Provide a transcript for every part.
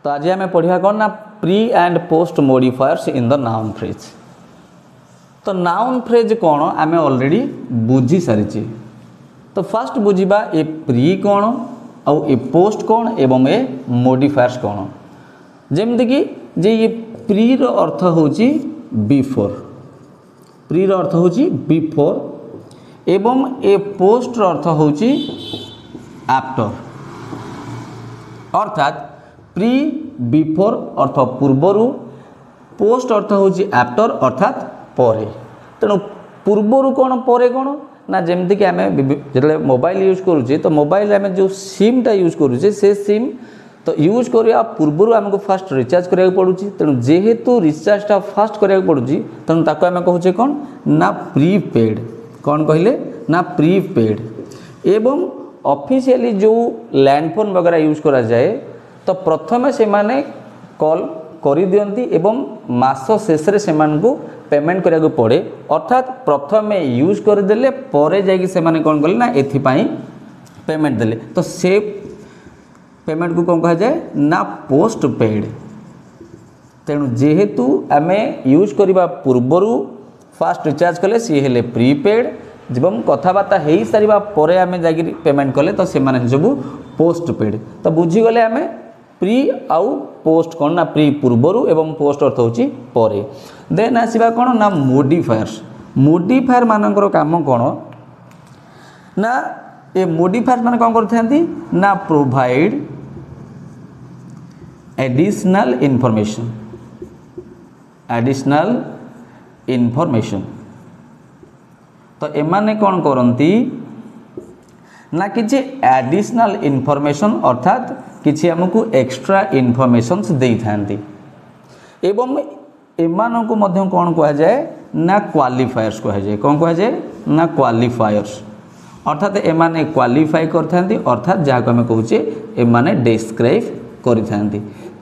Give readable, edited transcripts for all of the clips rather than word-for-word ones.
तो आज आम पढ़ा कौन ना pre and post modifiers in the noun phrase. तो नाउन फ्रेज कौन आम ऑलरेडी बुझी सारी। तो फर्स्ट बुझा ए प्री कौन आउ ए पोस्ट कौन एवं ए मॉडिफायर्स कौन। जमती कि जे ये प्री रो अर्थ होची बिफोर, प्री रो अर्थ होची बिफोर एवं ए पोस्ट रो अर्थ होची आफ्टर। अर्थात प्री बिफोर अर्थ पूर्वर, पोस्ट अर्थ होची आफ्टर अर्थात परे। तेणु पूर्वर कौन परे कौन ना जमती कि आम जो मोबाइल यूज करुचे तो मोबाइल आम जो सिमटा यूज करुचे से सिम तो यूज करने पूर्वर आमको फास्ट रिचार्ज कराया पड़ुची। तेणु जेहेतु रिचार्जटा फास्ट कराया पड़ुची तेणु ताको आम कहूचे कौन ना प्रीपेड। कौन कहले ना प्रीपेड। एवं ऑफिशियली जो लैंडफोन वगैरह यूज करा जाए तो प्रथमे से माने कॉल करी दियंती एवं मास शेष रे सेमानकु पेमेंट करिया पड़े। अर्थात प्रथमे यूज करदेले परे जाइए से माने कौन कले ना एथिपाई पेमेंट देले तो से पेमेंट को कौन कहा जाए ना पोस्ट पेड। तेणु जेहेतु आम यूज करने पूर्वर फास्ट रिचार्ज कले सी हेले प्रीपेड एवं कथबार्ता हो सारा पर आम जा पेमेंट कले तो से सब पोस्ट पेड। तो बुझीगले आम प्री आउ पोस्ट कौन ना प्री पूर्वर एवं पोस्ट अर्थ होची परे। देन आसवा कौन ना मॉडिफायर्स। मॉडिफायर मानकर काम कौन ना ए मॉडिफायर मान कौन करथांती ना provide additional information, additional information. तो एमाने कौन करती ना किसी एडिशनल इनफॉरमेशन अर्थात किसी आमको एक्स्ट्रा इनफॉरमेशंस दे थांती। एवं एमान को मध्य कौन कहा जाए ना क्वालिफायर्स कहा जाए। कौन कहा जाए ना क्वालिफायर्स। अर्थात एमाने क्वालिफाई करथांती अर्थात जहाँ को आम कहूचे एमाने डिस्क्राइब करिथांती।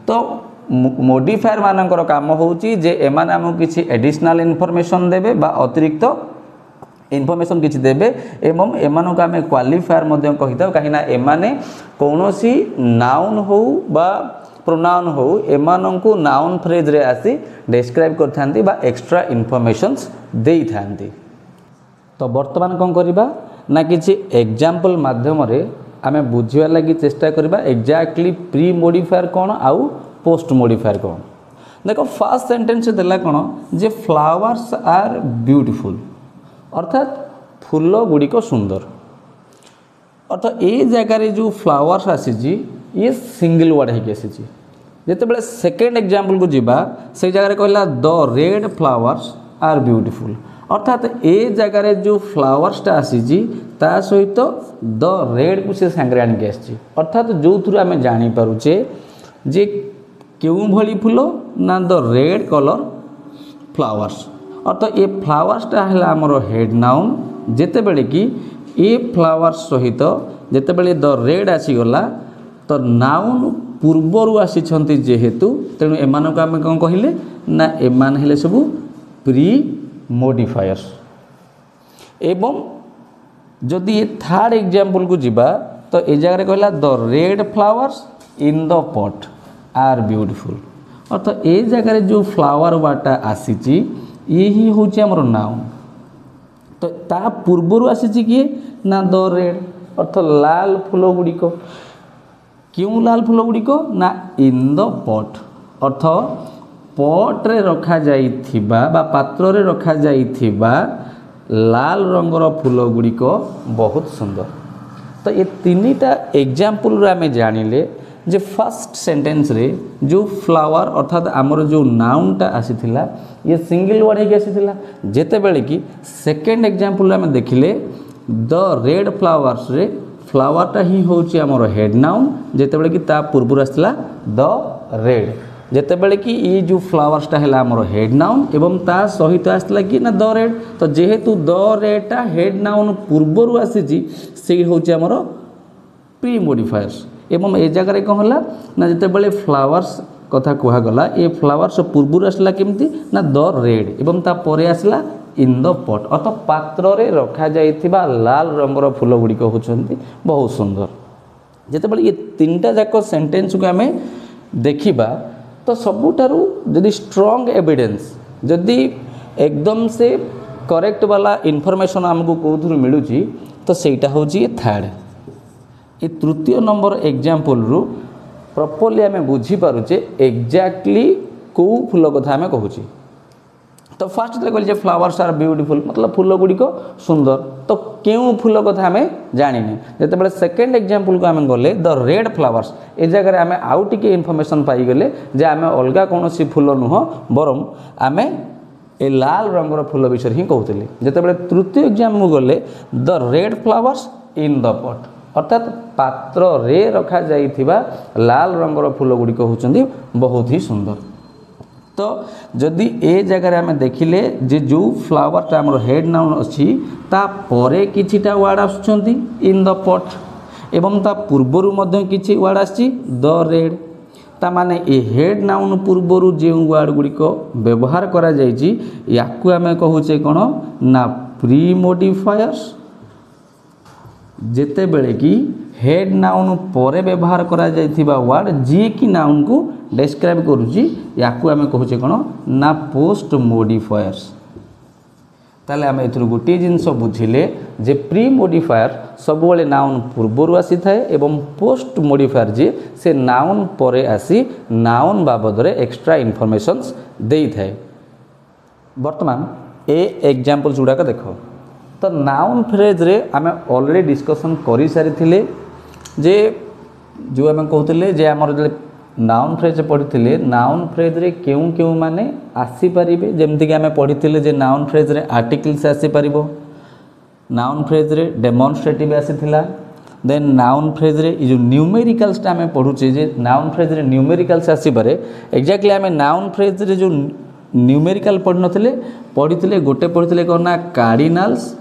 तो मॉडिफायर मानकर काम होची जे एमाने आमको किसी एडिशनल इनफॉरमेशन देबे बा अतिरिक्त इनफॉरमेशन किसी देबे एवं एमान को आम क्वालिफायर मध्य कहिता कहीं एमाने कौनसी नाउन हो बा प्रोनाउन हो एमान को नाउन फ्रेज रे आसी डिस्क्राइब करथांती बा एक्स्ट्रा इनफॉरमेशंस देई थांती। तो वर्तमान कौन करिबा ना किसी एग्जाम्पल माध्यम रे आम बुझा लगी चेष्टा करबा एक्जाक्टली प्री मॉडिफायर कौन आउ पोस्ट मॉडिफायर कौन। देखो फर्स्ट सेंटेंस देला कौन जे फ्लावर्स आर ब्यूटीफुल अर्थात फूल गुड़िक सुंदर। अर्थात ये जगार जो फ्लावर्स आसी ये सिंगल वर्ड होगी जिते सेकेंड एग्जाम्पल को जीवा से जगह कहला the red flowers are beautiful. अर्थात ए जगार जो फ्लावर्सटा आसी ता सहित द रेड को से सांगे आणिक आसी। अर्थात जो थ्रू आम जानीपे जे क्यों भली फूल ना द रेड कलर फ्लावर्स। अर्थात ये फ्लावर्सटा है आमर हेड नाउन जिते बड़े कि ए फ्लावर्स सहित जिते बड़े द रेड आसीगला तो नाउन पूर्वर आसी जेहेतु तेणु एमान को आम कौन कहले ना एमान हेले सब प्री मॉडिफायर्स। एवं जदि ये थर्ड एग्जाम्पल को जीवा तो ये जगह कहला the red flowers in the pot are beautiful. अर्थात ये जगह जो फ्लावर वाटा आसी ये ही हूँ आमर नाउन। तो ता पूर्वर आसी किए ना द रेड अर्थात लाल फूल गुड़िक। क्यों लाल फूल गुड़िक ना इन द पॉट अर्थात पॉट रे रखा जाइथिबा बा पात्र रे रखा जाइथिबा लाल रंगर फूल गुड़िक बहुत सुंदर। तो ये तीनटा एग्जाम्पल आम जानिले जे फर्स्ट सेंटेंस रे जो फ्लावर अर्थात आमर जो नाउनटा आसीथिला ये सिंगल वर्ड होगी आसीथिला जेते बेले कि सेकेंड एग्जाम्पल आम देखिले द रेड फ्लावर्स रे फ्लावरटा ही होची आमर हेड नाउन जेते बेले कि ता पूर्व आसला द रेड जेते बेले कि ये जो फ्लावर्सटा है आमर हेड नाउन एवं ता सहित आसला कि ना द रेड। तो जेहेतु द रेडटा हेड नाउन पूर्वर आसी से होची आमर प्री मॉडिफायर्स। एवं ए जगह कौन है ना जिते बड़े फ्लावर्स कथा कहगला ये फ्लावर्स पूर्वर आसला केमती ना द रेड एवं ता परे आसला इन द पॉट अर्थात पात्र रे रखा जाइथिबा लाल रंगर फूल गुड़िक होचंती बहुत सुंदर। जिते बड़े ये तीनटा जाक सेंटेंस को आम देखिबा तो सबुठारु जदि स्ट्रॉन्ग एविडेंस जदि एकदम से करेक्ट वाला इनफॉरमेशन आमको कौथुरु मिलुची तो सेटा होची ये थर्ड ये तृतीय नंबर एग्जांपल रु प्रॉपर्ली आम बुझी पारुचे एग्जैक्टली कौ फूल कथा आम कहूची। तो फास्ट कहले फ्लावर्स आर ब्यूटीफुल मतलब फूल गुड़िक सुंदर तो क्यों फूल कथा आम जानिने जिते सेकेंड एग्जांपल को आम गले द रेड फ्लावर्स ए जगह आम आउ टिके इनफॉरमेशन पाईगले जे आम अलग कौन फूल नुह बरम आम ए लाल रंगर फूल विषय ही कहते जिते तृतीय एग्जाम गले the red flowers in the पट अर्थात पात्र रे रखा जाइथिबा लाल रंगर फूल गुड़िक होचंदी बहुत ही सुंदर। तो जदि ए जगह आम देखिले जे जो फ्लावरटा आमर हेड नाउन अच्छी ता परे किछिटा वर्ड आसुचंती इन द पट एवं ता पूर्वरु मध्य किछि वर्ड आछि द रेड ता माने ए हेड नाउन पूर्वरु जे वर्ड गुड़िक व्यवहार करा जाइछि याकु आम कहूचे कोन ना प्री मॉडिफायर्स जेते बेले कि हेड नाउन परे व्यवहार करा जाइथिबा वर्ड जी की नाउन को डिस्क्राइब करूची याकु आम कहूचे कोन ना पोस्ट मॉडिफायर्स। ताले आम एथुरु गोटे जिनस बुझिले जे प्री मॉडिफायर सब बेले नाउन पूर्वरु आसी थाए एवं पोस्ट मॉडिफायर जे से नाउन परे आसी नाउन बाबद रे एक्स्ट्रा इनफॉरमेशंस देई थाए। वर्तमान ए एग्जांपल्स गुडाक देखो तो नाउन फ्रेज रे आम ऑलरेडी डिस्कशन करि सारी थिले जे जो आम कहते जे आमर नाउन फ्रेज पढ़ी नाउन फ्रेज रे क्यों क्यों माने आसी पारिबे जेमति कि आम पढ़ी जे नाउन फ्रेज रे आर्टिकल्स आसी पारिबो नाउन फ्रेज रे डेमोन्स्ट्रेटिव आसीथिला देन नाउन फ्रेज रे जो न्यूमेरिकल्स टा आम पढ़ुचे जे नाउन फ्रेज रे न्यूमेरिकल्स आसी पारे एक्जेक्टली आम नाउन फ्रेज रे जो न्यूमेरिकल पढ़ी नथिले पढ़ी गोटे पढ़ी कौन ना कार्डिनल्स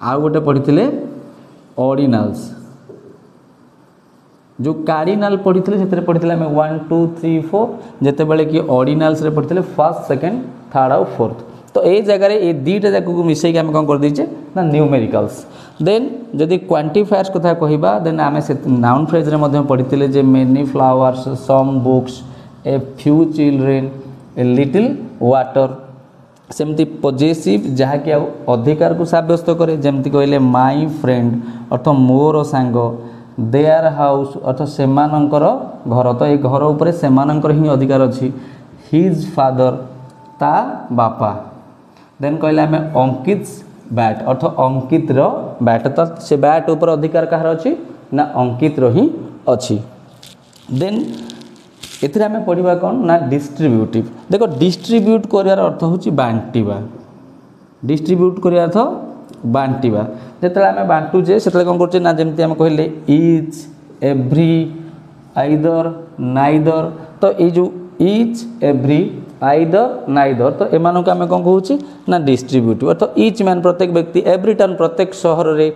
आउ गोटे पढ़ी ऑर्डिनल्स जो कार्डिनल पढ़ी से पढ़ी आम 1 2 3 4 जिते बड़े कि ऑर्डिनल्स रे पढ़ी फर्स्ट सेकेंड थर्ड आउ फोर्थ तो ये जगह ये दुईटा जाक मिसई आम कौन कर दीचे ना न्यूमेरिकल्स। देन जदि क्वांटिफायर्स कथा कहबा देन आम से नाउन फ्रेज रे पढ़ी जे many flowers some books a few children a little water सेमती पॉजिटिव जहाँकि अधिकार को सब्यस्त करे जमती कहले माई फ्रेंड अर्थ मोर सांग देयर हाउस अर्थ सेमानंकर घर तो ये घर उपरे सेमानंकर ही अधिकार अच्छी हिज फादर ता बापा देन कहले आम अंकित बैट अर्थ अंकित रो बैट तो से बैट ऊपर अधिकार कहार अच्छी ना अंकित रो ही अच्छी। देन एथिरे आम पढ़ा कौन ना डिस्ट्रीब्यूटिव देखो डिस्ट्रीब्यूट करार अर्थ होची बांटिबा डिस्ट्रीब्यूट करार अर्थ बांटिबा जिते आम बांटुचे से कौन कर ना जमी आम कहले इच एव्री आइदर नाइदर तो ये जो इच एव्री आइदर नाइदर तो एमान को आम कौन कहूँ ना डिस्ट्रीब्यूटिव अर्थ इच मान प्रत्येक व्यक्ति एव्री टन प्रत्येक सहर रे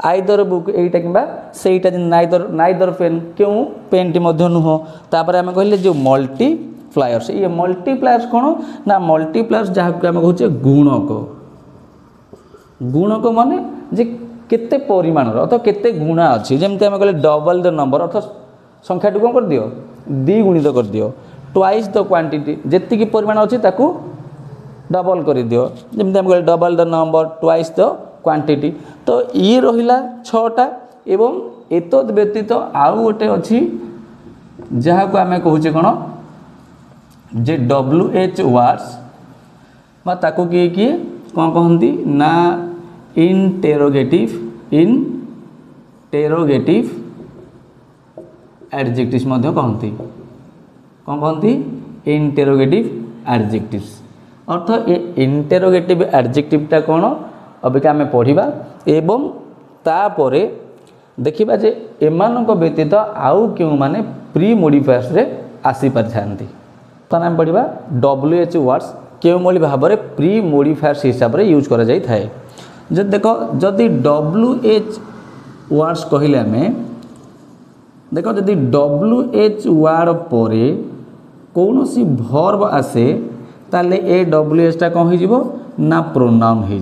आइदर बुक एटा कि सेटा नाइदर नाइदर पेन क्यों पेन टी नुह तापर आम कहले जो मल्टीप्लायर्स ये मल्टीप्लायर्स कौन ना मल्टीप्लायर्स जहाँ को आम कहूँ गुणक गुणक माने जे केते परिमाण अथवा केते गुणा अच्छी जमती आम कहले डबल द नंबर अर्थ संख्या कौन कर दियो द्विगुणित कर दियो ट्वाइस द क्वांटिटी जेतिकी परिमाण अच्छी ताकू डबल कर दियो जमती आम कहले double the number twice the quantity तो ये रहिला 6टा एवं एतद व्यतीत आउ गोटे अच्छी जहाँ को आम कहूचे कौन जे WH वर्ड्स बा ताकू किए किए कौन कहती ना इंटेरोगेटिव एडजेक्टिव्स मध्य कहती कौन कहती इंटेरोगेटिव एडजेक्टिव्स अर्थ ये इंटेरोगेटिव एडजेक्टिवटा कौन अबिका आम पढ़ा एवं तापर देखा जे एमानक व्यतीत आउ क्यों माने प्री मॉडिफायर्स रे आसी पारिथांती तो आम पढ़ा WH वर्ड्स क्यों भाव में प्री मॉडिफायर्स हिसाब से यूज करा जाई थाए जब देखो जदि WH वर्ड्स कहले आम देखो जदि WH वर्ड पर कौन सी भर्ब आसे ताले ए WH टा कौन हो ना प्रोनाउन हो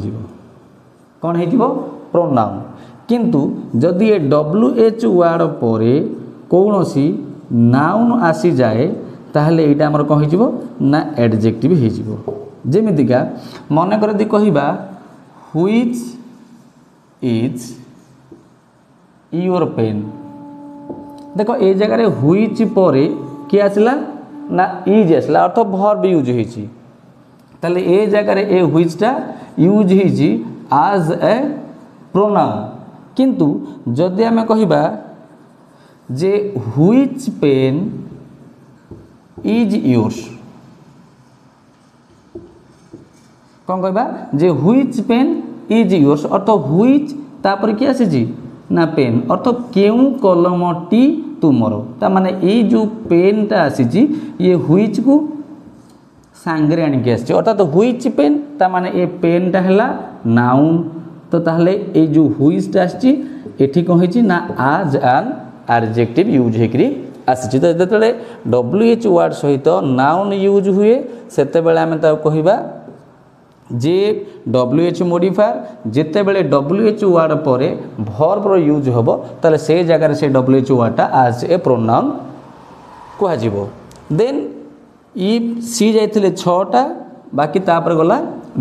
कौन हो प्रोनाउन किंतु जदि ए WH वर्ड पर कौन सी नाउन आसी जाए ताहले एटा हमर कहि जिवो ना एडजेक्टिव हे जिवो जेमितिका मन कर दी कहिबा व्हिच इज योर पेन देखो ए जगह रे व्हिच परे कि आसला ना इज आसला अर्थ वर्ब यूज होईची ताले ए जगह रे ए व्हिच टा यूज होईची एज ए प्रोनाउन किंतु जदि आमे कहिबा जे व्हिच पेन इज योर्स कौन कहबा जे व्हिच पेन इज योर्स अर्थ व्हिच तापर कि आसी ना पेन अर्थ केउ कलमटी तुमर ता माने ए जो पेन टा आसी ये व्हिच को सांगरे आनी के आसी अर्थात व्हिच पेन ता माने ए पेन टा हला नाउन तो ताहले ए जो व्हिच टा आसी एठी को हेची ना आज एन एडजेक्टिव यूज हेकरी आसी तो जेतले डब्ल्यूएच वर्ड सहित नाउन यूज हुए सेते बेले आमे ता कहिबा जे डब्ल्यूएच मॉडिफायर जिते बेले डब्ल्यूएच वर्ड पर वर्ब रो यूज होबो ताले से जगह से डब्ल्यूएच वर्ड टा एज ए प्रोनाउन कहा जिवो देन इफ सी जाइथिले 6टा बाकी तापर गला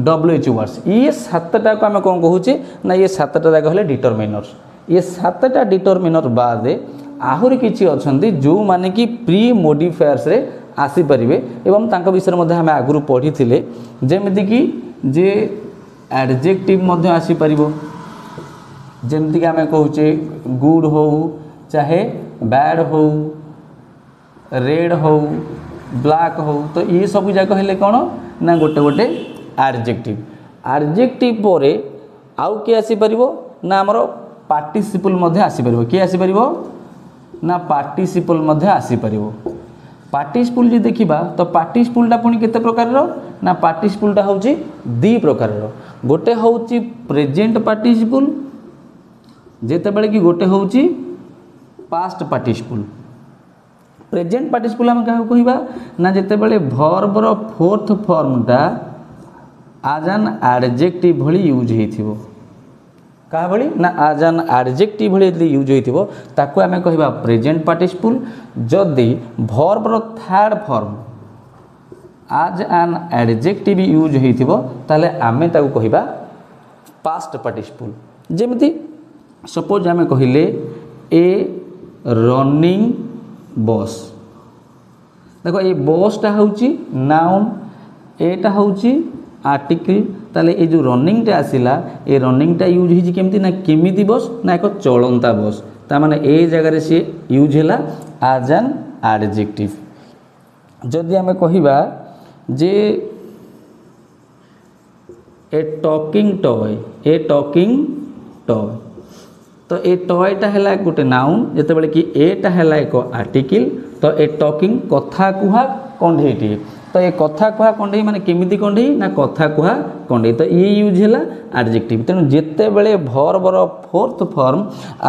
डब्ल्यूएच वर्ड्स ये 7टा को आमे कोन कहूचे ना ये 7टा जाक हले डिटरमिनर्स ये 7टा डिटरमिनर बाद आहुरी किछि अछंती जो माने कि प्री मॉडिफायर्स रे आसी परिबे एवं तांका विषय मध्ये हम आगुरु पढी थिले जेमिति कि जे एडजेक्टिव मध्ये आसी परिबो जेमिति कि आमे कहूचे गुड हो चाहे बैड हो रेड हो ब्लैक हो तो ये सब जाक हेले कोन ना गोटे गोटे एडजेक्टिव परे आउ के आसी परिबो ना हमरो पार्टिसिपल मध्ये आसी परिबो के आसी परिबो ना पार्टिसिपल मध्ये आसी परिबो पार्टिसिपल जी देखिबा तो पार्टिसिपल टा पुनी केते प्रकार रो ना पार्टिसिपल टा होची दी प्रकार रो गोटे होची प्रेजेंट पार्टिसिपल जेते बेले कि गोटे होची पास्ट पार्टिसिपल प्रेजेंट पार्टिसिपल हम का कहिबा ना जेते बेले वर्ब रो फोर्थ फॉर्म टा एज एन एडजेक्टिव भली यूज हेथिबो का भली ना एज एन एडजेक्टिव भली यूज होइथिबो ताको आमे कहिबा प्रेजेंट पार्टिसिपल जदी वर्ब रो third form as an adjective use होइथिबो ताले आमे ताको कहिबा पास्ट पार्टिसिपल जेमिति सपोज आमे कहिले ए रनिंग बस देखो ये बस टा होची नाउन एटा होची आर्टिकल ताले ए जो रनिंग टा आसिला ए रनिंग टा यूज हिजी केमती ना केमिति बस ना एक चलंता बस ता माने ए जगह रे से यूज हैला एज एन एडजेक्टिव जदि हमें कहिबा जे ए टॉकिंग टॉय तो ए टॉय टा हैला गोटे नाउन जते बेले कि ए टा हैला एक आर्टिकल तो ए टॉकिंग कथा कुहा कंढेटी तो ये कथा कुहा कंढे माने केमिति कंढे ना कथा कुहा कंढे तो ये यूज हैला एडजेक्टिव तेनु जेते बेले वर्ब रो fourth form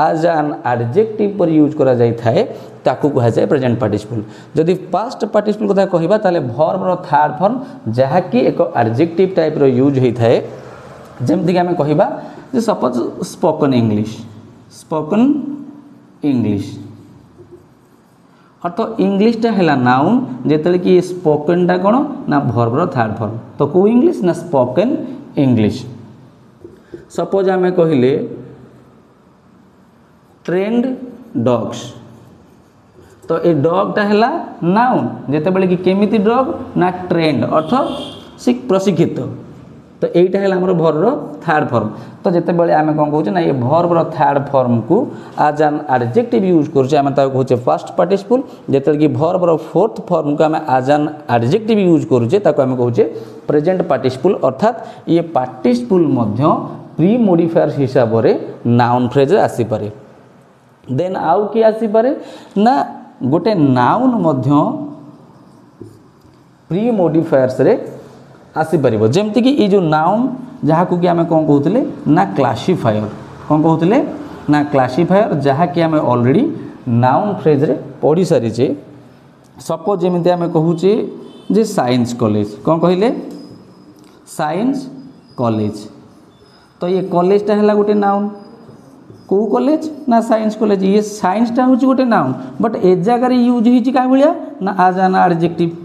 as an adjective पर यूज करा जाय थाए ताकू कहा जाय प्रेजेंट पार्टिसिपल जदि पास्ट पार्टिसिपल कथा कहिबा ताले वर्ब रो थर्ड फॉर्म जहा कि एक एडजेक्टिव टाइप रो यूज होई थाए जेमति कि हमें कहिबा जे सपोज स्पोकन इंग्लिश अर्थ इंग्लिश टा हैला नाउन जेतले कि स्पोकन टा कोन ना वर्ब रो थर्ड फॉर्म तो को इंग्लिश ना स्पोकन इंग्लिश सपोज हमें कहिले ट्रेंड डॉग्स तो ए डॉग टा हैला नाउन जेते बेले कि केमिति डॉग ना ट्रेंड अर्थ प्रशिक्षित तो एटा हैला हमर वर्ब रो थर्ड फॉर्म तो जेते बेले आमे कोन कहूचे ना ये वर्ब रो थर्ड फॉर्म को एज एन एडजेक्टिव यूज करछे आमे ता कहूचे पास्ट पार्टिसिपल जेते कि वर्ब रो फोर्थ फॉर्म को आमे एज एन एडजेक्टिव यूज करछे ताको आमे कहूचे प्रेजेंट पार्टिसिपल अर्थात ये पार्टिसिपल मध्य प्री मॉडिफायर हिसाब रे नाउन फ्रेज आसी पारे देन आउ की आसी पारे ना गोटे नाउन मध्य प्री मॉडिफायर्स रे आसी परिबो जेमति कि ई जो नाउन जहा को कि हमें कोन कहउतले ना क्लासिफायर कोन कहउतले ना क्लासिफायर जहा कि हमें ऑलरेडी नाउन फ्रेज रे पढ़ी सारी छे सपोज जेमति हमें कहउचे जे साइंस कॉलेज कोन कहिले साइंस कॉलेज तो ये कॉलेज टा हला गोटे नाउन कौ कॉलेज ना साइंस कॉलेज ये साइंसटा हूँ गोटे नाउन बट ए जगार यूज हो भाया ना आज एन एडजेक्टिव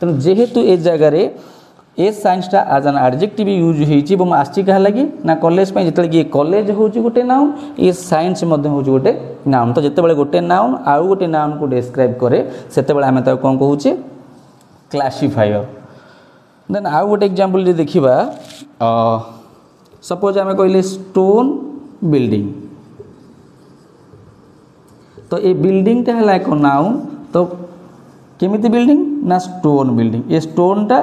तेणु जेहेतु ए जगार ए साइंसटा आज एन एडजेक्टिव यूज हो आसी क्या लगी ना कॉलेज जो ये कॉलेज हूँ गोटे नाउन ये साइंस हूँ गोटे नाउन तो जिते गोटे नाउन आउ गोटे नाउन को डिस्क्राइब करे से आम कौन कहूचे क्लासीफायर देन आउ गोटे एग्जांपल देखा सपोज आम कहले स्टोन बिल्डिंग तो ये बिल्डिंगटा है एक नाउन तो केमिति बिल्डिंग ना स्टोन बिल्डिंग ये स्टोनटा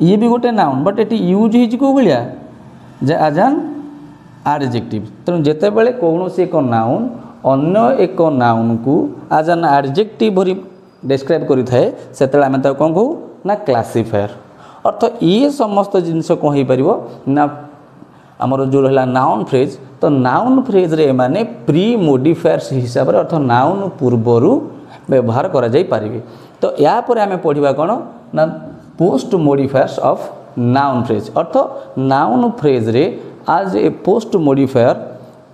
ये भी गोटे नाउन बट ये यूज हो भाया जे एज एन एडजेक्टिव तेणु जिते बड़े कौन एक नाउन अन्य एक नाउन को एज एन एडजेक्टिव भरी डिस्क्राइब करें से आम कौन कहू ना क्लासीफायर अर्थ ये समस्त जिनस कौन हो पार ना आमर जो रहा नाउन फ्रेज तो नाउन फ्रेज रे माने प्री मोडिफायर्स हिसाब से अर्थ नाउन पूर्वर व्यवहार करा जाई पारिबे तो या पर आम पढ़ा कौन ना post modifiers of noun phrase earth noun phrase रे आज ए पोस्ट मोडिफायर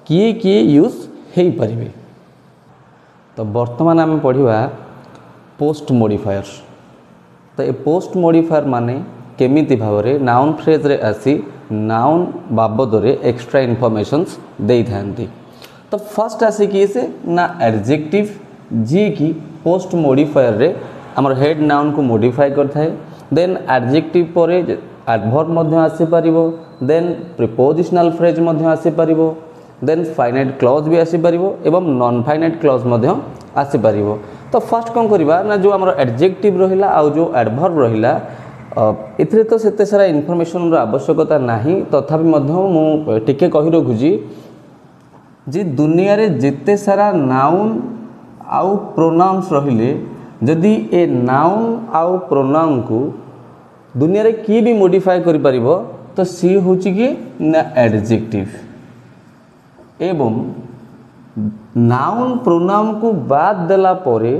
किए किए यूज हो पारिबे तो वर्तमान आम पढ़ा पोस्ट मोडिफायर्स तो ये पोस्ट मोडिफायर माने केमिति भाव रे नाउन फ्रेज रे आसी नाउन बाबद रे एक्स्ट्रा इनफॉरमेशंस दे थांती तो फर्स्ट आसी कि से ना एडजेक्टिव जी की पोस्ट मोडिफायर रे हमर हेड नाउन को मोडिफाई करथाय देन एडजेक्टिव परे एडवर्ब मध्य आसी परिबो देन प्रीपोजिशनल फ्रेज मध्य आसी परिबो देन फाइनाइट क्लॉज भी आसी परिबो एवं नॉन फाइनाइट क्लॉज मध्य आसी परिबो तो फर्स्ट कौन करवा ना जो हमर एडजेक्टिव रहिला आ जो एडवर्ब रहिला एथिरे तो सेते सारा इनफॉरमेशन रो आवश्यकता नाही तथापि मध्य मु टिके कहि रखुजी जे दुनिया रे जेते सारा नाउन आउ प्रोनाउंस रहिले जदि ए नाउन आउ प्रोनाउन को दुनिया रे की भी मॉडिफाई करि परिबो तो सी होची कि ना एडजेक्टिव एवं नाउन प्रोनाउन को बाद देला परे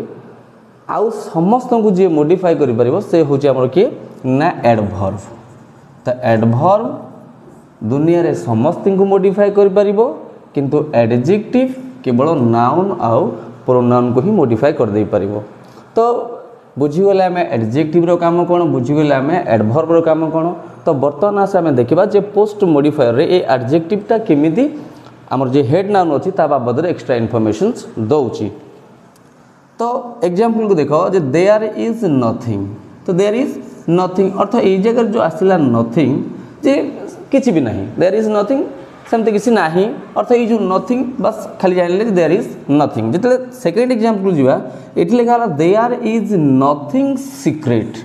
आउ समस्त को जे मॉडिफाई करि परिबो से होची हमर के ना एडवर्ब तो एडवर्ब दुनिया रे समस्त को मॉडिफाई करि परिबो किंतु एडजेक्टिव केवल नाउन आउ प्रोनाउन को ही मॉडिफाई कर दे परिबो तो बुझीगले आम एडजेक्टिव रो काम कौन बुझीगले आम एडवर्ब रो काम कौन तो बर्तमान आस आम देखा जे पोस्ट मॉडिफायर रे ए एडजेक्टिवटा केमिति आमर जे हेड नाउन अच्छी ता बाबद रे एक्स्ट्रा इनफॉरमेशंस दउची तो एग्जांपल को देखो जे देयर इज नथिंग तो देयर इज नथिंग अर्थ ए जगह जो आसिला नथिंग जे किछि भी नहीं देयर इज नथिंग सेमते किसी नहीं अर्थ ये जो नथिंग बस खाली जानले देयर इज नथिंग जितले सेकंड एग्जांपल जीवा एठी लिखा होला देयर इज नथिंग सीक्रेट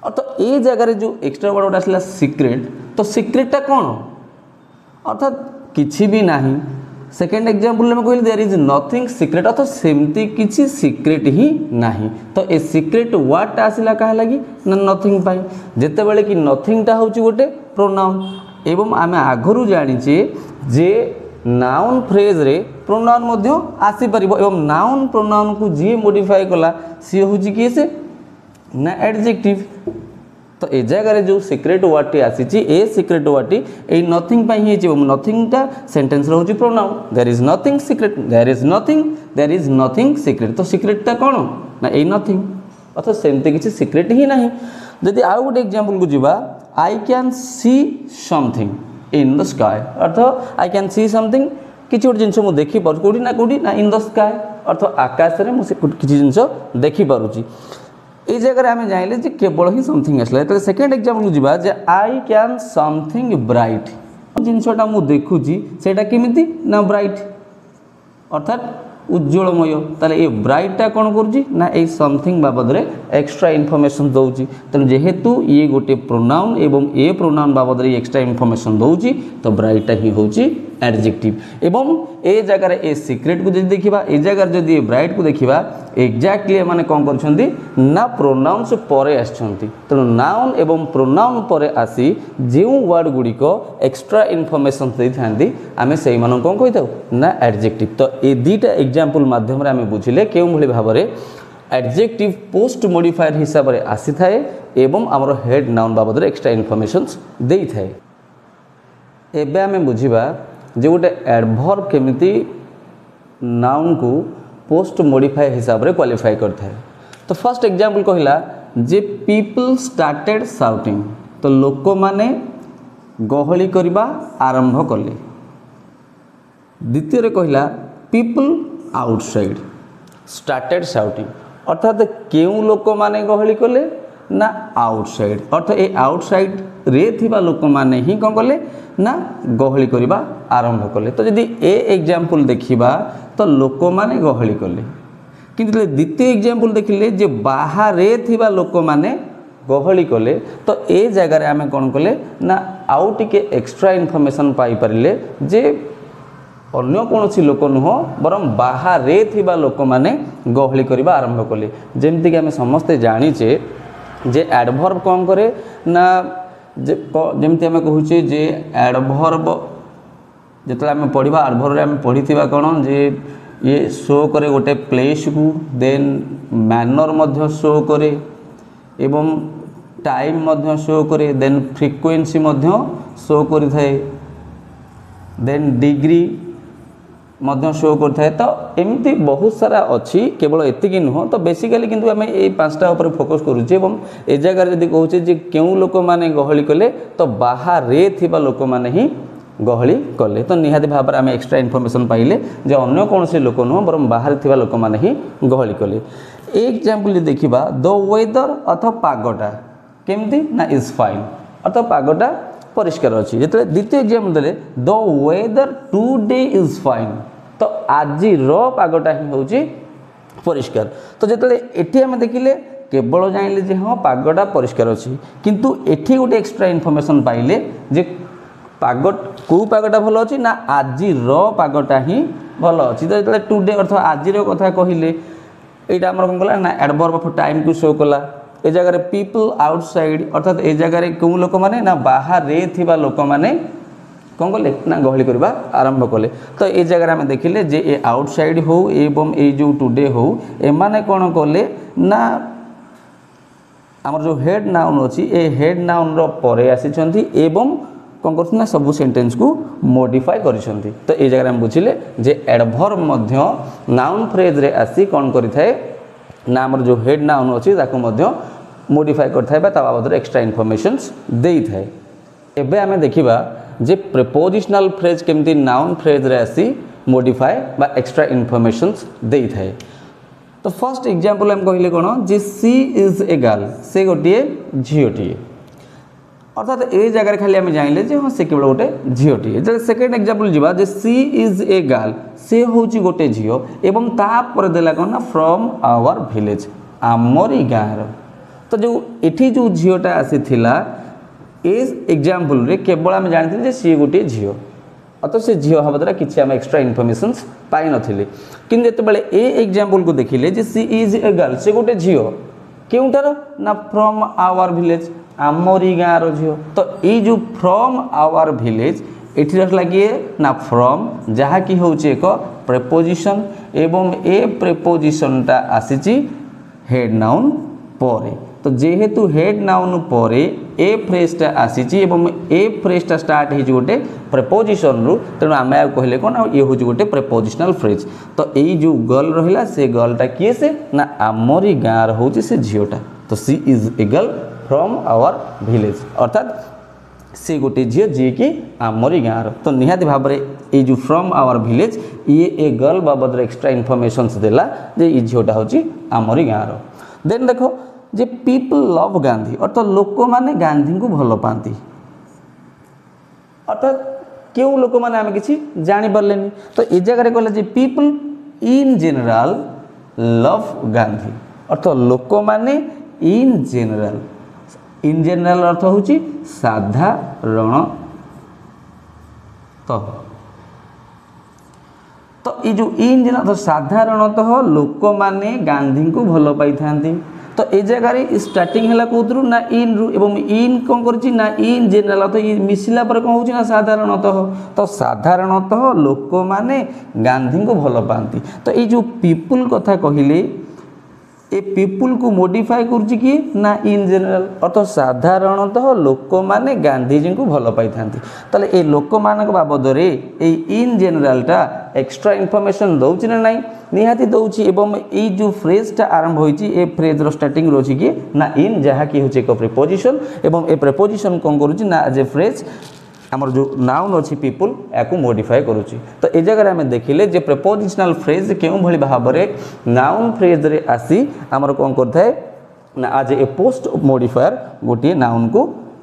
अर्थ ए जगह रे जो एक्स्ट्रा वर्ड आसिला सीक्रेट तो सीक्रेटटा कौन अर्थात किछि भी नहीं सेकेंड एग्जांपल में कहले देयर इज नथिंग सीक्रेट अर्थात सेमती किछि सीक्रेट ही नहीं तो ए सीक्रेट वर्ड आसिला काहे लगी ना नथिंग पाई जेते बेले कि नथिंग टा होची गोटे प्रोनाउन एवं आम आगु जाचे जे नाउन फ्रेज रे प्रोनाउन मध्य आसी परिबो एवं नाउन प्रोनाउन को जी मॉडिफाई कला सी होची कि से ना एडजेक्टिव तो ए जगह जो सीक्रेट वर्ड टी आसी ए सीक्रेट वर्ड टी ए नथिंग पाई ही एवं नथिंग टा सेंटेंस रे होची pronoun there is nothing secret there is nothing secret तो सीक्रेट टा कोन ना ए नथिंग अर्थात सेमते किछि सीक्रेट ही नहीं जदि आउ गोटे एग्जांपल को जीवा I can see something in the sky earth I can see something किसी गोटे जिनस मुझे देखी पार कौटी ना इन द स्काय अर्थ आकाश में मुझे किसी जिनस देखी पारुची ये जगह आम जाइले जे केवल ही समथिंग आसला तो सेकेंड एग्जांपल जीवा जे आई कैन समथिंग ब्राइट जिनसटा मुझे देखुची सेटा केमिति ना ब्राइट अर्थात उज्ज्वलमय ताले ये ब्राइटटा कौन करुँची ना ये समथिंग बाबद रे एक्स्ट्रा इनफॉरमेशन दउची तेणु जेहेतु ये गोटे प्रोनाउन एवं ए प्रोनाउन बाबद रे एक्स्ट्रा इनफॉरमेशन दउची तो ब्राइटटा ही होची एडजेक्टिव एवं ए जगह ए सीक्रेट को जदि देखिबा ए जगह जदि ब्राइट को देखिबा एक्जाक्टली माने कौन करछंती ना प्रोनाउन्स परे आछंती तेणु नाउन एवं प्रोनाउन परे आसी जे वर्ड गुडी को एक्स्ट्रा इनफॉरमेशन दे थांती आमे सेही मानन कौन कहिताउ ना एडजेक्टिव तो ए दीटा एग्जांपल माध्यम रे आमे बुझिले केउ भली भाव रे एडजेक्टिव पोस्ट मॉडिफायर हिसाब रे आसी थाए एवं हमर हेड नाउन बाबद रे एक्स्ट्रा इनफॉरमेशंस देई थाए एबे आमे बुझिबा जे गोटे एडभर्ब केमिति नाउन को पोस्ट मॉडिफाई हिसाब रे क्वालिफाई करता है। तो फर्स्ट एग्जांपल कहला जे पीपल स्टार्टेड शाउटिंग, तो लोक माने गहली करबा आरंभ कले। द्वितीय रे कहला पीपल आउटसाइड स्टार्टेड शाउटिंग, अर्थात केउ लोक माने गहली कले ना आउटसाइड, अर्थात ए आउटसाइड रे थिबा लोक माने ही कौन कले ना गहली करबा आरंभ कले। तो यदि ए एग्जांपल देखिबा तो लोक माने गहली कले, किंतु द्वितीय एग्जांपल देखिले जे बाहरे थिबा लोक माने गहली कले, तो ए जगह रे आमे कोन कले ना आउ टिके एक्स्ट्रा इनफॉरमेशन पाई परिले जे अन्य कौन लोक नुह बरम बाहरे थिबा लोक माने गहली करबा आरंभ कले। जेमति कि आमे समस्ते जानिचे जे एडभर्ब कौन करे ना जेमति आमे कहूचे जे एडभर्ब जिते आम पढ़ा एडभर्ब आम पढ़ी कौन जे ये शो करे गोटे प्लेस को, देन मैनर मध्य शो करे एवं टाइम मध्य शो करे, देन फ्रिक्वेंसी मध्य शो करि थाए, देन डिग्री मध्य शो करता है। तो एमती बहुत सारा अच्छी केवल एतिकी नुह। तो बेसिकली किंतु आम ये पांचटा ऊपर फोकस करुचे एवं ए जगह जब कहूचे जे केउ लोक माने गहली कले तो बाहरे थिबा लोक माने ही गहली कले। तो निहाती भाव में आम एक्स्ट्रा इनफॉरमेशन पाइले जे अन्य कौन से लोक नुह बरम बाहर थिबा लोक माने ही गहली कले। एग्जांपल देखिबा द वेदर अथवा पागटा केमती ना इज फाइन, अर्थात पागटा परिष्कार अच्छी। जो द्वितीय एग्जांपल देले the weather today is fine, तो आज पागटा ही होची परिष्कार। तो जो एठी आम देखिले केवल जानिले जे हाँ पागटा परिष्कार अच्छी, किंतु एठी गोटे एक्स्ट्रा इनफॉरमेशन पाइले जे पाग को पागटा भल अच्छी ना आज पागटा ही भल अच्छी। तो जो टुडे अर्थात आज कथा कहले यहाँ आम कौन कला ना एडभर्ब ऑफ टाइम को शो कला। ए जगह पीपल आउटसाइड अर्थात ए जगह कौ लोक माने ना बाहर थिबा लोक माने कौन कले ना गहली करबा आरंभ कले। तो ये जगह आम देखिले जे ए आउटसाइड हो एवं ए जो टुडे हो एमाने कौन कले ना आमर जो हेड नाउन अच्छी ए हेड नाउन रो परे आसीछंती एवं कौन कर ना सब सेंटेंस को मॉडिफाई करिसंती। तो ये जगह आम बुझिले जे एडभर्ब मध्य नाउन फ्रेज रे आसी कौन करिथाए ना आमर जो हेड नाउन अच्छी ताको मध्य मॉडिफाई करथाय बा ता बाबद एक्स्ट्रा इनफॉरमेशंस देई थाए। एबे आमे देखिबा जे प्रीपोजिशनल फ्रेज केमती नाउन फ्रेज रे आसी मॉडिफाई बा एक्स्ट्रा इनफॉरमेशंस देई थाए। तो फर्स्ट एग्जांपल हम कहिले कोन जे सी इज ए गर्ल, से गोटे झियोटीए, अर्थात ए जगह खाली आम जानिले जे हाँ से केवल गोटे झीटीए। जो सेकेंड एग्जांपल जीवा जे सी इज ए गर्ल, से होची गोटे झील एवं तापर देला कौन ना फ्रॉम आवर विलेज, आमरी गाँव। तो जो एठी जो झीलटा आसीथिला ए एग्जांपल रे केवल आम जानिथिले जे सी गोटे झील, अत से झील हवा द्वारा किसी आम एक्स्ट्रा इनफॉरमेशंस पाई नथिले। किंतु जेतेबेले ए एग्जांपल को देखिले जे सी इज ए गर्ल, से गोटे झील केउटार ना फ्रॉम आवर विलेज, आमरी गाँव झील। तो ये जो फ्रॉम आवर विलेज एठी रखला किए ना फ्रॉम, जहा कि होची एक प्रीपोजिशन एवं ए प्रीपोजिशनटा आसीची हेड नाउन परे। तो जेहेतु हेड नाउन परे ए फ्रेजटा आसीची एवं ए फ्रेजटा स्टार्ट हो गोटे प्रीपोजिशन रु, तेणु आम कहले कौन ये हूँ गोटे प्रीपोजिशनल फ्रेज। तो यही जो गर्ल रहा से गर्लटा किए से ना आमरी गाँव हूँ से झीलटा। तो she is a girl from our village, अर्थात से गोटे झील जी कि आमरी गाँव। तो निहाती भाव में ये जो फ्रॉम आवर विलेज ये ए गर्ल बाबद एक्स्ट्रा इनफॉरमेशंस देला जे ये झीलटा हूँ आमरी गाँव। देन देखो जे पीपल लव गांधी, अर्थात लोक माने गांधी को भल पाती, अर्थात क्यों लोक माने आम किसी जानी पार्लेनी। तो ये जगह कहला जे people in general love Gandhi, अर्थात लोक माने इन जनरल, इन जनरल अर्थ होची साधारण। तो ये जो इन जनरल साधारणतः लोक माने गांधी को भल पाई थांती। तो ये जगह स्टार्टिंग है कौन ना इन रु एवं इन कौन कर ना इन जनरल, तो ये मिसला पर कौन हो साधारणतः। तो साधारणतः लोक माने गांधी को भल पाती। तो ये जो पीपुल कथा कहले ए पीपुल को मॉडिफाई करुच्ची किए ना इन जनरल अर्थ साधारणतः लोक माने गांधीजी को भल पाई ताले ए लोक मान बाबद इन जनरलटा एक्स्ट्रा इनफॉरमेशन दौची ना नहीं निहाती दौची एवं ये जो फ्रेजटा आरंभ होईची ए फ्रेजर स्टार्टिंग रोची कि ना इन जहाँ कि होची एक प्रीपोजिशन एवं ए प्रीपोजिशन कौन करुच्ची ना एज ए फ्रेज आमर जो नाउन अच्छी पीपुल या मॉडिफाई करुच्ची। तो ये जगह आम देखिले जे प्रीपोजिशनल फ्रेज क्यों भली भाव में नाउन फ्रेज रे आसी आमर कौन करथाय ना आज ए पोस्ट मॉडिफायर गोटे नाउन को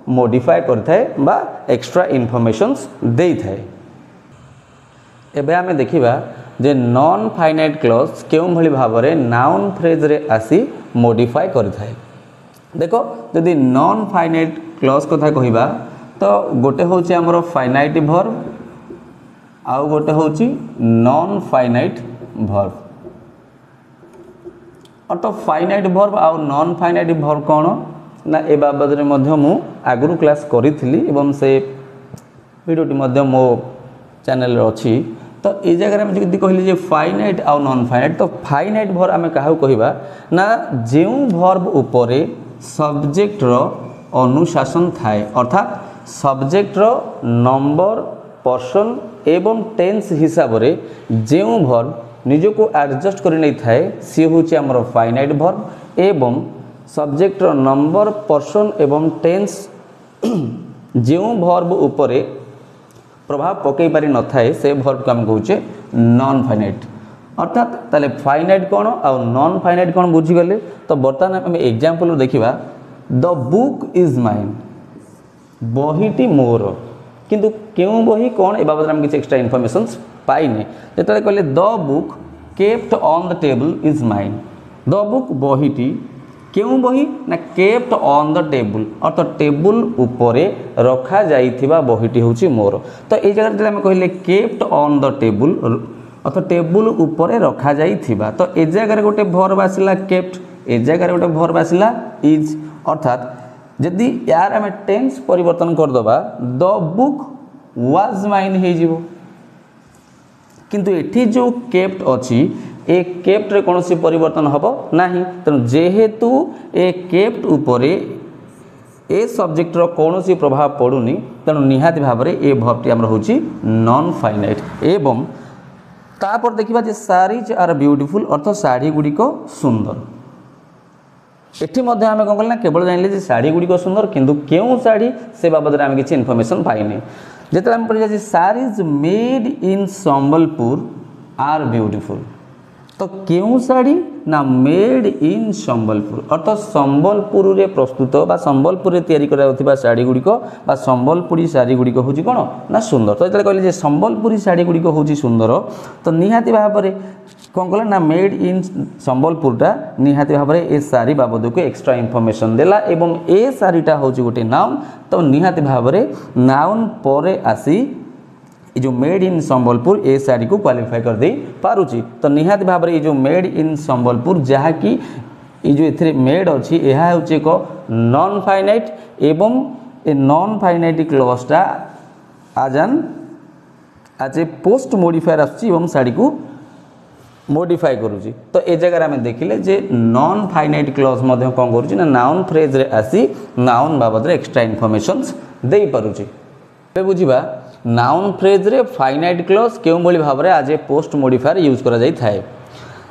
मॉडिफाई करथाय बा एक्स्ट्रा इनफॉरमेशंस देई थाए। एबे आमे देखिबा जे नॉन फाइनाइट क्लॉज क्यों भली भाव में नाउन फ्रेज रे आसी मॉडिफाई करथाय। देखो यदि नॉन फाइनाइट क्लॉज कथा कहिबा तो गोटे हूँ आमर फाइनाइट भर्ब आउ गोटे हूँ नॉन फाइनाइट भर्ब। तो फाइनाइट भर्ब आउ नॉन फाइनाइट भर्ब कौन ना ए बाबद मु आगुरी क्लास करी एवं से वीडियोटी मो चैनल अच्छी। तो ये जगह में जब कहली फाइनाइट आउ नॉन फाइनाइट तो फाइनाइट भर्ब आम क्या कहवा ना जो भर्ब उपरे सब्जेक्ट रो अनुशासन थाए अर्थात सब्जेक्ट रो नंबर पर्सन एवं टेंस हिसाब रे जो भर्ब निजको एडजस्ट कर नहीं थाए सी हूँ आमर फाइनाइट भर्ब एवं सब्जेक्ट रो नंबर पर्सन एवं टेंस जो भर्ब उपरे प्रभाव पकई पारि न थाए से भर्ब को आम कहूचे नॉन फाइनाइट अर्थात ताले फाइनाइट कौन आउ नॉन फाइनाइट कौन बुझीगले। तो बर्तमान आम एग्जांपल देखिबा द बुक इज माइन बहीटी मोर किंतु क्यों बही कौन ए बाबद किसी एक्स्ट्रा इनफॉरमेशन पाइने जो कहले the book kept on the table is mine the book बहीटी क्यों बही ना केप्ट ऑन द टेबल अर्थात टेबल उपरे रखा जाइथिबा बहीटी होची मोर। तो ये जगह जब कहले केप्ट ऑन द टेबल अर्थात टेबल उपरे रखा जाइथिबा तो ए जगह गोटे भर्ब आसिला केप्ट ए जगह गोटे भर्ब आसिला इज अर्थात जदि यार आम टेंस परिवर्तन करदबा द बुक वाज माइन हो जीवो किंतु एठी जो केप्ट अच्छी ए केप्ट रे कौन सी परिवर्तन हबो नाही तेणु जेहेतु ए केप्ट उपरे ए सब्जेक्ट रो कौन सी प्रभाव पड़ुनी तेणु निहाती भाव में ए भर्बटी आमर होची नॉन फाइनाइट। एवं तापर देखिबा जे सारीज आर ब्यूटीफुल अर्थ साड़ी गुड़िक सुंदर एठी मध्य आम कौन कल केवल जान शाढ़ी गुड़िक सुंदर किंतु क्यों शाढ़ी से बाबद आम किसी इनफॉरमेशन पाइने जिते आम पढ़ा saris made in Sambalpur are beautiful तो क्यों शाढ़ी ना मेड इन संबलपुर अर्थात संबलपुर रे प्रस्तुत बा संबलपुर रे तैयारी करा शाढ़ी गुड़िक बा संबलपुरी शाढ़ी गुड़िक हूँ कौन ना सुंदर। तो जो कहले संबलपुरी शाढ़ी गुड़िक हूँ सुंदर तो निहाती भाव में कौन कला ना मेड इन संबलपुरटा निहाती भाव में ए शाढ़ी बाबद को एक्स्ट्रा इनफॉरमेशन देला एवं ए शाढ़ीटा हूँ गोटे नाउन तो निहाती भाव में नाउन पर आसी जो मेड इन संबलपुर ए शाढ़ी को क्वालिफाई कर दे पारुची। तो निहाती भाव में जो मेड इन संबलपुर जहाँ कि जो ए मेड अच्छी यह हूँ एक नॉन फाइनाइट एवं ए नॉन फाइनाइट क्लॉजटा आज ए पोस्ट मॉडिफायर आसुची शाढ़ी को मॉडिफाई करुची। तो ए जगह आम देखिले जे नॉन फाइनाइट क्लॉज मध्य कौन करुची ना नाउन फ्रेज रे आसी नाउन बाबद रे एक्स्ट्रा इनफॉरमेशंस दे पारुची। ए बुझिबा नाउन फ्रेज रे फाइनाइट क्लॉज क्यों भली भाव में आज ए पोस्ट मॉडिफायर यूज करा जाई थाए।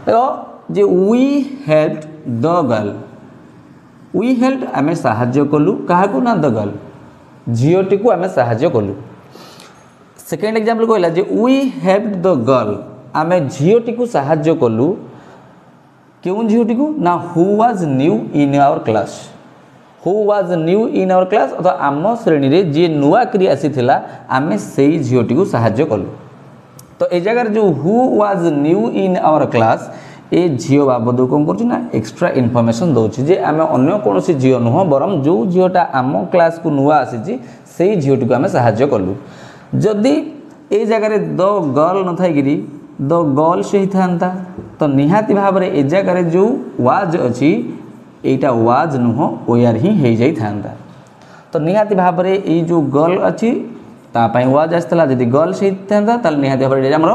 तो जे we helped the girl we helped आमे सहाय्य कलु काहाकू ना द गर्ल झीओटी को आमे सहाय्य कलु। सेकेंड एग्जांपल कहला जे वी हेल्प्ड द गर्ल आमे झीओटी को सहाय्य कलु क्यों झीओटी को ना who was new in our class who was new in our class अथवा आम श्रेणी रे जी नुआ करी आसीथिला आमे सेई झीओटी को सहाय्य कलु। तो ए जगह जो who was new in our class ए झीओ बाबद कौन कर एक्स्ट्रा इनफॉरमेशन दौर जे आम अन्य कौन झीओ नुह बरम जो झीओटा आम क्लास को नुआ आसी से झीओटी को आम सहाय्य कलु। जदि ए जगह द गर्ल न थाइकिरी द गर्ल से ही था तो निहाती भाव में ए जगह जो वाज अच्छी एटा वाज नुह ओयार ही हो जाई था। तो निहाती भाव में ये जो गर्ल अच्छी तापाई वाज आसला जदि गर्ल से था निहाती भाव में आमर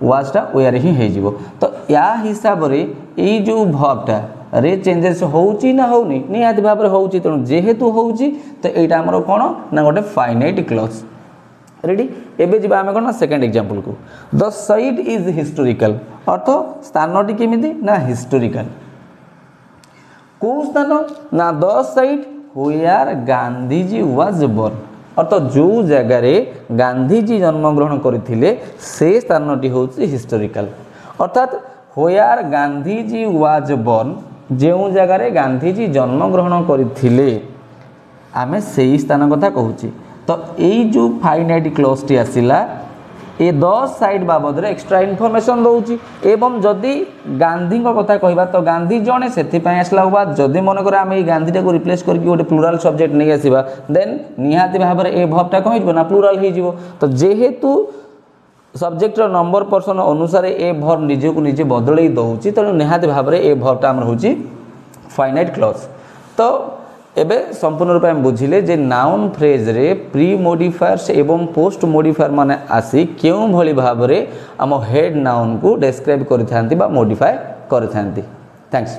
वाजटा ओयार ही हो। तो या हिसाब से ये जो भर्बटा रे चेंजेस होउची ना होउनी निहाती भाव में होउची तेणु जेहेतु होउची तो यहाँ आमर कौन ना गोटे फाइनाइट क्लज रेडी एबे जीवा आमे कोन सेकंड एग्जांपल को द साइट इज हिस्टोरिकल अर्थ स्थानटी केमिति ना हिस्टोरिकल को स्थान ना the site where Gandhiji was born अर्थ जो जगार गांधीजी जन्मग्रहण करथिले से स्थानटी होउची हिस्टोरिकल अर्थात वेयर गांधीजी वाज बोर्न जो जगार गांधीजी जन्मग्रहण करथिले आमे सेही स्थान कथा कहूची तो यही जो फाइनाइट क्लज टी आसला ये 10 साइड बाबद एक्स्ट्रा इनफॉरमेशन दौची एवं जदि गांधी कथा कहबा तो गांधी जड़े से आसला हुआ जदि मन कर आम गांधी को रिप्लेस करके गोटे प्लूराल सब्जेक्ट नहीं आसवा देन निहाती भाव में ए भर्वटा कौन हो ना प्लूराल हो तो जेहेतु सब्जेक्ट नंबर पर्सन अनुसार ए भर्व निजे को निजे बदल दौची तेणु निहाती भाव में ए भर्वटा आम हूँ फाइनाइट क्लज तो एबे संपूर्ण रूप में बुझिले जे नाउन फ्रेज रे प्री मोडिफायर्स एवं पोस्ट मोडिफायर माने आसी केउं भली भाव रे आम हेड नाउन को डिस्क्राइब करिथांती बा मोडिफाई करिथांती। थैंक्स।